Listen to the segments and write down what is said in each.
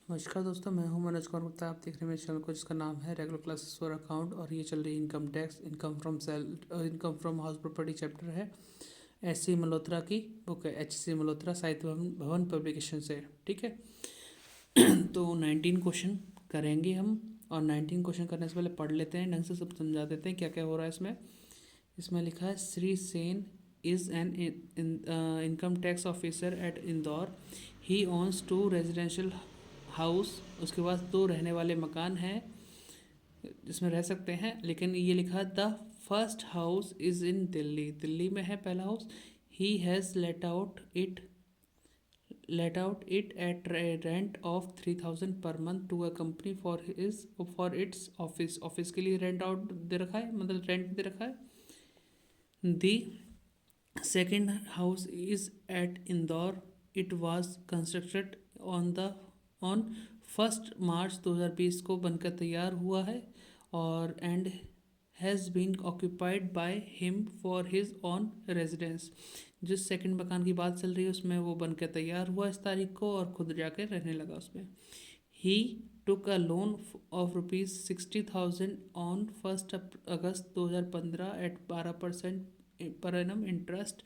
नमस्कार दोस्तों, मैं हूं मनोज कुमार गुप्ता। आप देख रहे हैं मेरे चैनल को जिसका नाम है रेगुलर क्लासेस फॉर अकाउंट, और ये चल रही income tax, income from house property chapter है। एस सी मल्होत्रा की बुक है, एच सी मल्होत्रा साहित्य भवन पब्लिकेशन से। ठीक है। तो 19 क्वेश्चन करेंगे हम, और 19 क्वेश्चन करने से पहले पढ़ लेते हैं, ढंग से सब समझा देते हैं क्या क्या हो रहा है इसमें। इसमें लिखा है Shri Sen is an income tax officer at Indore. He owns 2 residential house. उसके पास 2 रहने वाले मकान हैं जिसमें रह सकते हैं, लेकिन ये लिखा the first house is in Delhi. Delhi में है पहला हाउस। He has let out it at rent of 3000 per month to a company for its office. Office के लिए रेंट आउट दे रखा है, मतलब रेंट दे रखा है। दी second house is at Indore. It was constructed on 1st March 2020 को बनकर तैयार हुआ है, और and has been occupied by him for his own residence. जिस सेकंड मकान की बात चल रही है उसमें वो बनकर तैयार हुआ इस तारीख को, और खुद जाके रहने लगा उसमें। ही took a loan of rupees 60,000 on 1st August 2015 at 12% per annum interest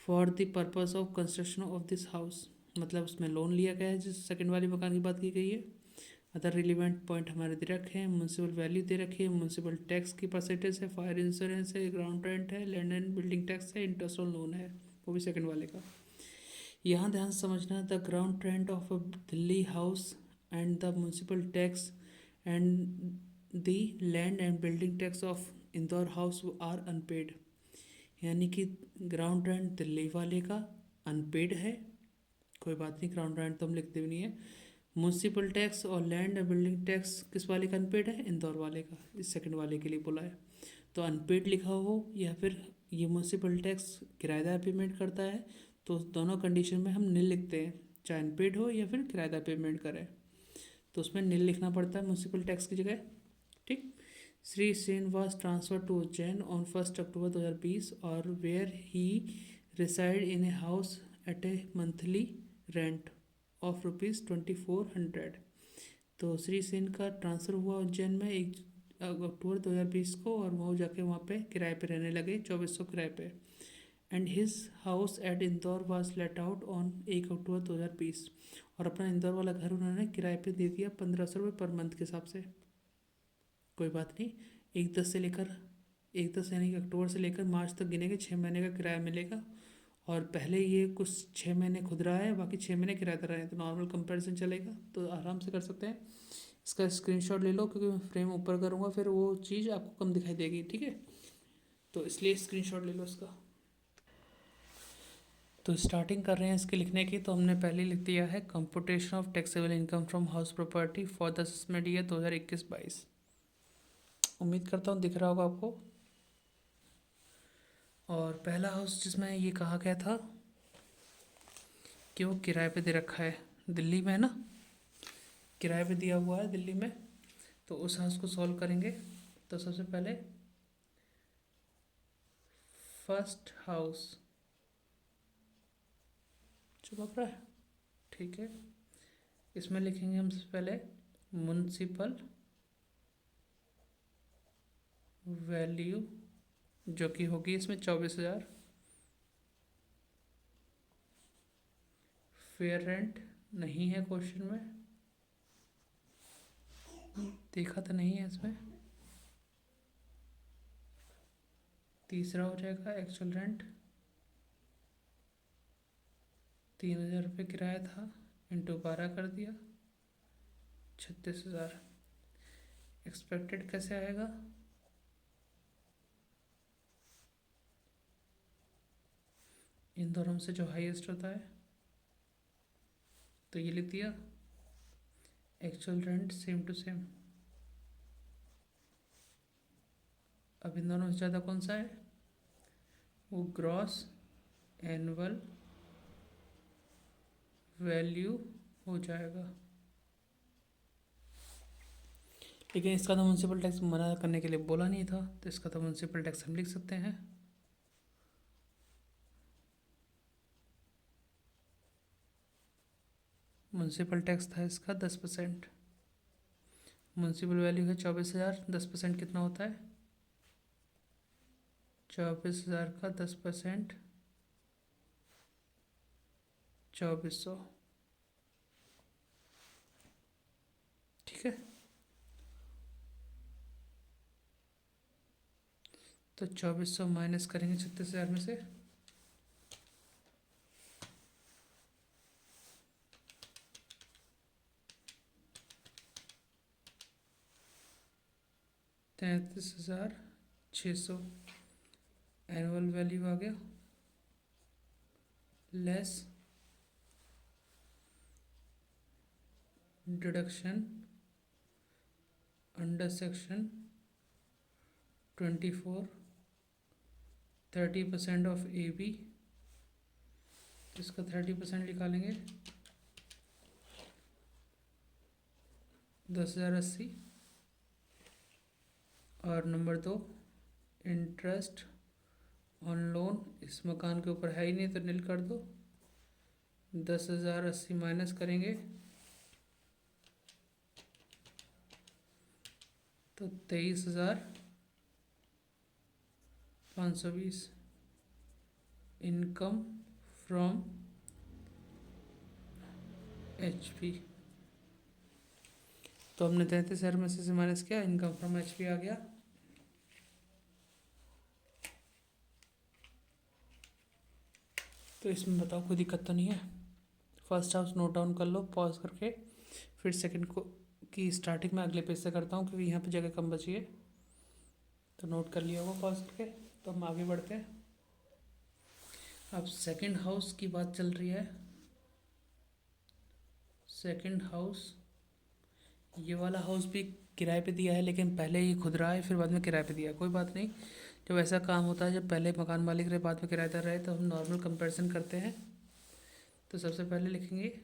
for the purpose of construction of this house. मतलब उसमें लोन लिया गया है जिस सेकंड वाली मकान की बात की गई है। अदर रिलीवेंट पॉइंट हमारे दे रखे हैं। म्यूनसिपल वैल्यू दे रखी है, म्यूनसिपल टैक्स की परसेंटेज है, फायर इंश्योरेंस है, ग्राउंड रेंट है, लैंड एंड बिल्डिंग टैक्स है, इंटरेस्ट ऑन लोन है, वो भी सेकंड वाले का। यहाँ ध्यान से समझना, the ground rent of a Delhi house and the municipal tax and the land and building tax of Indore house are unpaid. यानी कि ग्राउंड रेंट दिल्ली वाले का अनपेड है, कोई बात नहीं, ग्राउंड रेंट तो हम लिखते भी नहीं है। म्यूनसिपल टैक्स और लैंड एंड बिल्डिंग टैक्स किस वाले का अनपेड है? इंदौर वाले का। इस सेकंड वाले के लिए बोला है, तो अनपेड लिखा हो या फिर ये म्यूनसिपल टैक्स किराएदार पेमेंट करता है, तो दोनों कंडीशन में हम नील लिखते हैं, चाहे अनपेड हो या फिर किराएदार पेमेंट करे, तो उसमें नील लिखना पड़ता है म्यूनसिपल टैक्स की जगह। ठीक। Shri Sen was transfer to Ujjain on 1 October 2020, और where he reside in a house at a monthly rent of ₹2400। तो श्री सेन का ट्रांसफ़र हुआ उज्जैन में 1 अक्टूबर 2020 को, और वो जाके वहाँ पे किराए पे रहने लगे, 2400 किराए पे। And his house at Indore was let out on 1 October 2020, और अपना इंदौर वाला घर उन्होंने किराए पे दे दिया 1500 रुपये पर मंथ के हिसाब से। कोई बात नहीं, 1/10 यानी कि अक्टूबर से लेकर मार्च तक गिनेंगे, 6 महीने का किराया मिलेगा। और पहले ये कुछ 6 महीने खुद रहा है, बाकी 6 महीने किराएदार रहे हैं, तो नॉर्मल कंपैरिजन चलेगा, तो आराम से कर सकते हैं। इसका स्क्रीनशॉट ले लो, क्योंकि मैं फ्रेम ऊपर करूँगा फिर वो चीज़ आपको कम दिखाई देगी। ठीक है, तो इसलिए स्क्रीनशॉट ले लो इसका। तो स्टार्टिंग कर रहे हैं इसके लिखने की। तो हमने पहले लिख दिया है computation of taxable income from house property for the assessment year 2021-22। उम्मीद करता हूँ दिख रहा होगा आपको। और पहला हाउस जिसमें ये कहा गया था कि वो किराए पे दे रखा है, दिल्ली में है ना, किराए पे दिया हुआ है दिल्ली में, तो उस हाउस को सॉल्व करेंगे। तो सबसे पहले फर्स्ट हाउस चुप रहा है, ठीक है। इसमें लिखेंगे हम सबसे पहले म्युनिसिपल वैल्यू, जो कि होगी इसमें 24,000। फेयर रेंट नहीं है क्वेश्चन में, देखा तो नहीं है इसमें। तीसरा हो जाएगा एक्चुअल रेंट, 3,000 रुपये किराया था, इंटू 12 कर दिया, 36,000। एक्सपेक्टेड कैसे आएगा? इन दोनों में से जो हाईएस्ट होता है, तो ये लिख दिया। Actual rent same to same. अब इन दोनों से ज़्यादा कौन सा है? वो ग्रॉस एनुअल वैल्यू हो जाएगा। लेकिन इसका तो म्यूनसिपल टैक्स मना करने के लिए बोला नहीं था, तो इसका तो म्यूनसिपल टैक्स हम लिख सकते हैं। म्यूनसिपल टैक्स था इसका 10%। म्यूनसिपल वैल्यू है 24,000, 10% कितना होता है? 24,000 का 10% 2400। ठीक है, तो 2400 माइनस करेंगे 36,000 में से, $33,600 एनुअल वैल्यू आ गया, less deduction under section 24, 30% of AB, इसका 30% निकालेंगे 10,080। और नंबर 2, इंटरेस्ट ऑन लोन, इस मकान के ऊपर है ही नहीं तो नील कर दो। 10,080 माइनस करेंगे तो 23,520 इनकम फ्रॉम HP। तो हमने 33,000 में से माइनस किया, इनकम फ्रॉम HP आ गया। तो इसमें बताओ कोई दिक्कत तो नहीं है? फर्स्ट हाउस नोट डाउन कर लो पॉज करके, फिर सेकंड को की स्टार्टिंग में अगले पेज से करता हूँ क्योंकि यहाँ पे जगह कम बची है। तो नोट कर लिया होगा पॉज करके। तो हम आगे बढ़ते हैं। अब सेकंड हाउस की बात चल रही है। सेकंड हाउस, ये वाला हाउस भी किराए पे दिया है, लेकिन पहले ये खुद रहा है फिर बाद में किराए पे दिया है। कोई बात नहीं, जब ऐसा काम होता है, जब पहले मकान मालिक रहे बाद में किराएदार रहे, तो हम नॉर्मल कंपैरिजन करते हैं। तो सबसे पहले लिखेंगे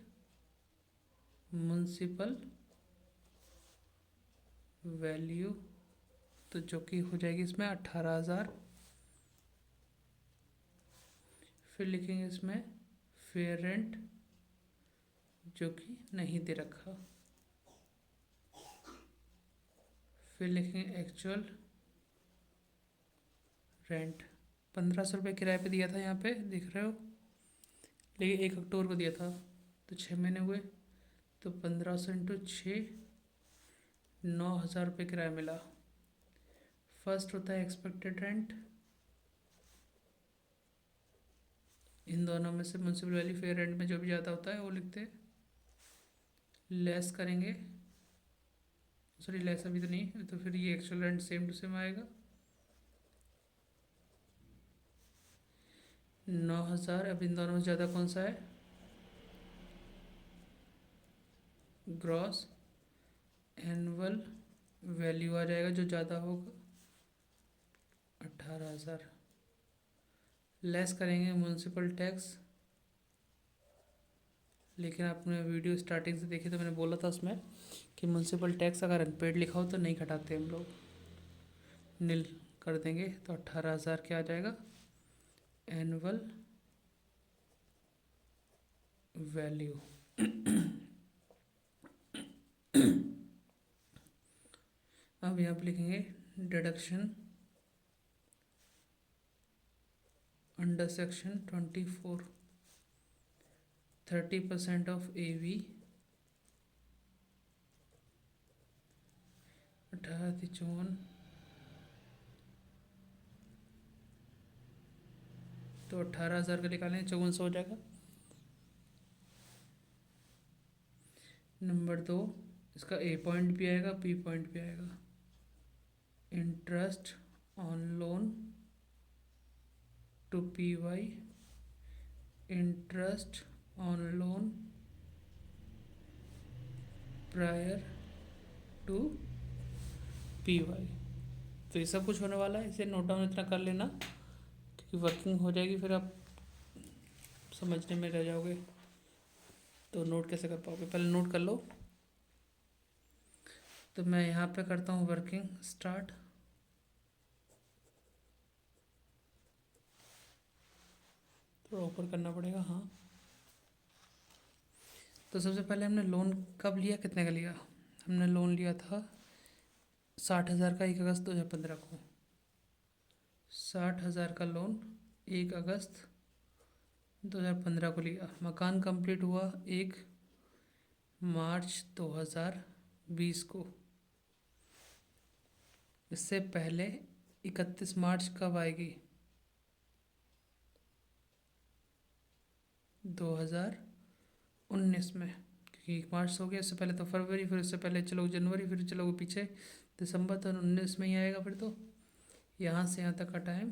म्युनिसिपल वैल्यू, तो जो कि हो जाएगी इसमें 18,000। फिर लिखेंगे इसमें फेयर रेंट, जो कि नहीं दे रखा। फिर लिखेंगे एक्चुअल रेंट, 1,500 रुपये किराए पे दिया था, यहाँ पे दिख रहे हो, लेकिन 1 अक्टूबर को दिया था तो 6 महीने हुए, तो 1,500 इंटू 6, 9,000 रुपये किराया मिला। फर्स्ट होता है एक्सपेक्टेड रेंट, इन दोनों में से म्यूनसिपल वैल्यू फेयर रेंट में जो भी ज़्यादा होता है वो लिखते हैं, लेस करेंगे, सॉरी लेस अभी तो नहीं, तो फिर ये actual rent same to same आएगा 9,000। अब इन दोनों में ज़्यादा कौन सा है? ग्रॉस एनुअल वैल्यू आ जाएगा, जो ज़्यादा होगा 18,000। लेस करेंगे म्यूनसिपल टैक्स, लेकिन आपने वीडियो स्टार्टिंग से देखी तो मैंने बोला था उसमें कि म्यूनसिपल टैक्स अगर अनपेड लिखा हो तो नहीं घटाते हम लोग, नील कर देंगे। तो 18,000 क्या आ जाएगा? Annual value. अब यहाँ पर लिखेंगे deduction under section 24, 30% of AB, 18,54, तो 18,000 का निकालें 5400 हो जाएगा। नंबर 2, इसका A पॉइंट भी आएगा, B पॉइंट भी आएगा। Interest on loan to PY, interest on loan prior to PY। तो ये सब कुछ होने वाला है, इसे नोट डाउन इतना कर लेना क्योंकि वर्किंग हो जाएगी, फिर आप समझने में रह जाओगे तो नोट कैसे कर पाओगे। पहले नोट कर लो। तो मैं यहाँ पे करता हूँ वर्किंग स्टार्ट। थोड़ा ऊपर करना पड़ेगा, हाँ। तो सबसे पहले हमने लोन कब लिया, कितने का लिया? हमने लोन लिया था 60,000 का 1 अगस्त 2015 को। 60,000 का लोन 1 अगस्त 2015 को लिया। मकान कंप्लीट हुआ 1 मार्च 2020 को। इससे पहले 31 मार्च कब आएगी? 2019 में, क्योंकि 1 मार्च हो गया। इससे पहले तो फरवरी, फिर उससे पहले चलो जनवरी, फिर चलो पीछे दिसंबर, तो 19 में ही आएगा। फिर तो यहाँ से यहाँ तक का टाइम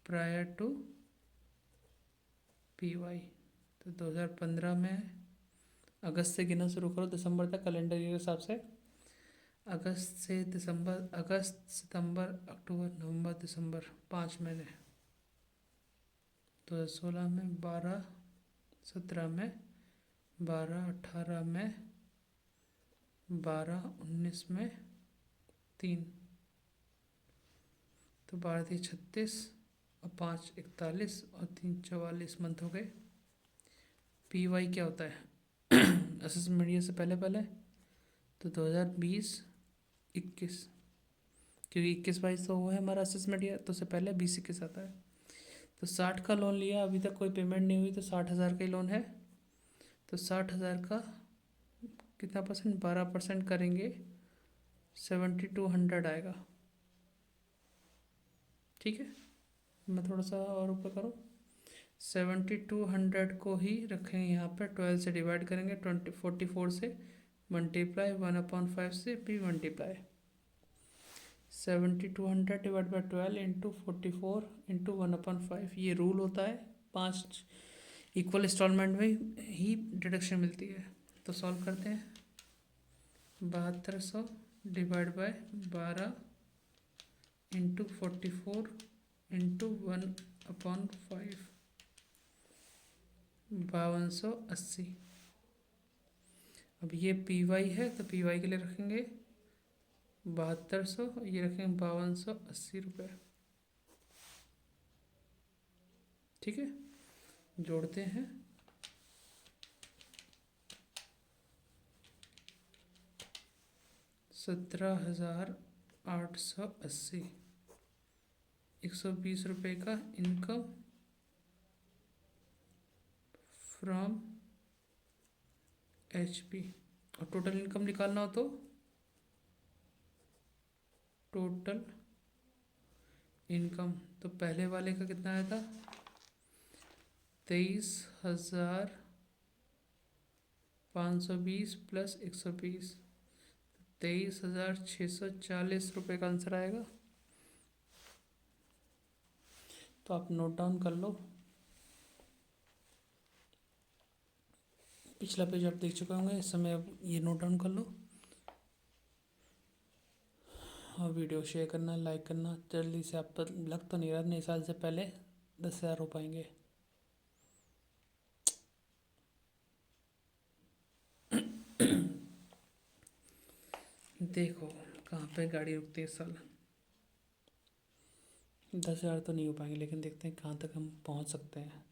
प्रायर टू PY, तो 2015 में अगस्त से गिनना शुरू करो दिसंबर तक कैलेंडर ईयर के हिसाब से। अगस्त से दिसंबर, अगस्त सितंबर अक्टूबर नवंबर दिसंबर, 5 महीने। 2016 में 12, 17 में 12, 18 में 12, 19 में 3, तो 12 36 और 5 41 और 3 44 मंथ हो गए। PY क्या होता है? असेसमेंट ईयर से पहले पहले, तो 2020-21, क्योंकि 21-22 तो वो है हमारा असेसमेंट ईयर, तो उससे पहले 20-21 आता है। तो 60 का लोन लिया, अभी तक कोई पेमेंट नहीं हुई, तो 60,000 का ही लोन है। तो 60,000 का कितना परसेंट? 12% करेंगे, 7200 आएगा। ठीक है, मैं थोड़ा सा और ऊपर करूँ। 7200 को ही रखेंगे यहाँ पर, 12 से डिवाइड करेंगे, 44 से मल्टीप्लाई, 1/5 से भी multiply. 7200 divide by 12 into 44 into 1/5, ये रूल होता है। 5 इक्वल इंस्टॉलमेंट में ही डिडक्शन मिलती है। तो सॉल्व करते हैं। 7200 डिवाइड बाय 12 इंटू 44 इंटू 1/5, 5280। अब ये PY है, तो PY के लिए रखेंगे 7200, ये रखेंगे 5280 रुपये। ठीक है, जोड़ते हैं। 17,880, 120 रुपये का इनकम फ्रॉम HP। और टोटल इनकम निकालना हो तो टोटल इनकम, तो पहले वाले का कितना आया था? 23,520 प्लस 120, 23,640 रुपये का आंसर आएगा। तो आप नोट डाउन कर लो। पिछला पेज आप देख चुके होंगे, इस समय अब ये नोट डाउन कर लो। और वीडियो शेयर करना, लाइक करना। जल्दी से, आप पर लग तो नहीं रहा नए साल से पहले 10,000 हो पाएंगे। देखो कहाँ पे गाड़ी रुकती है इस साल। 10,000 तो नहीं हो पाएंगे, लेकिन देखते हैं कहाँ तक हम पहुँच सकते हैं।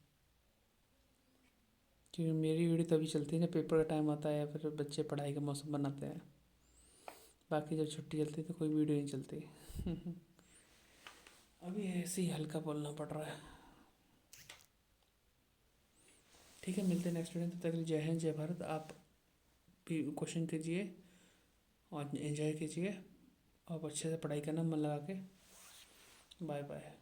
क्योंकि मेरी वीडियो तभी चलती है जब पेपर का टाइम आता है या फिर बच्चे पढ़ाई का मौसम बनाते हैं। बाकी जब छुट्टी चलती है तो कोई वीडियो नहीं चलती। अभी ऐसे ही हल्का बोलना पड़ रहा है। ठीक है, मिलते हैं नेक्स्ट वीडियो। तब तक के लिए जय हिंद, जय भारत। आप भी क्वेश्चन कीजिए और एंजॉय कीजिए और अच्छे से पढ़ाई करना मन लगा के। Bye bye.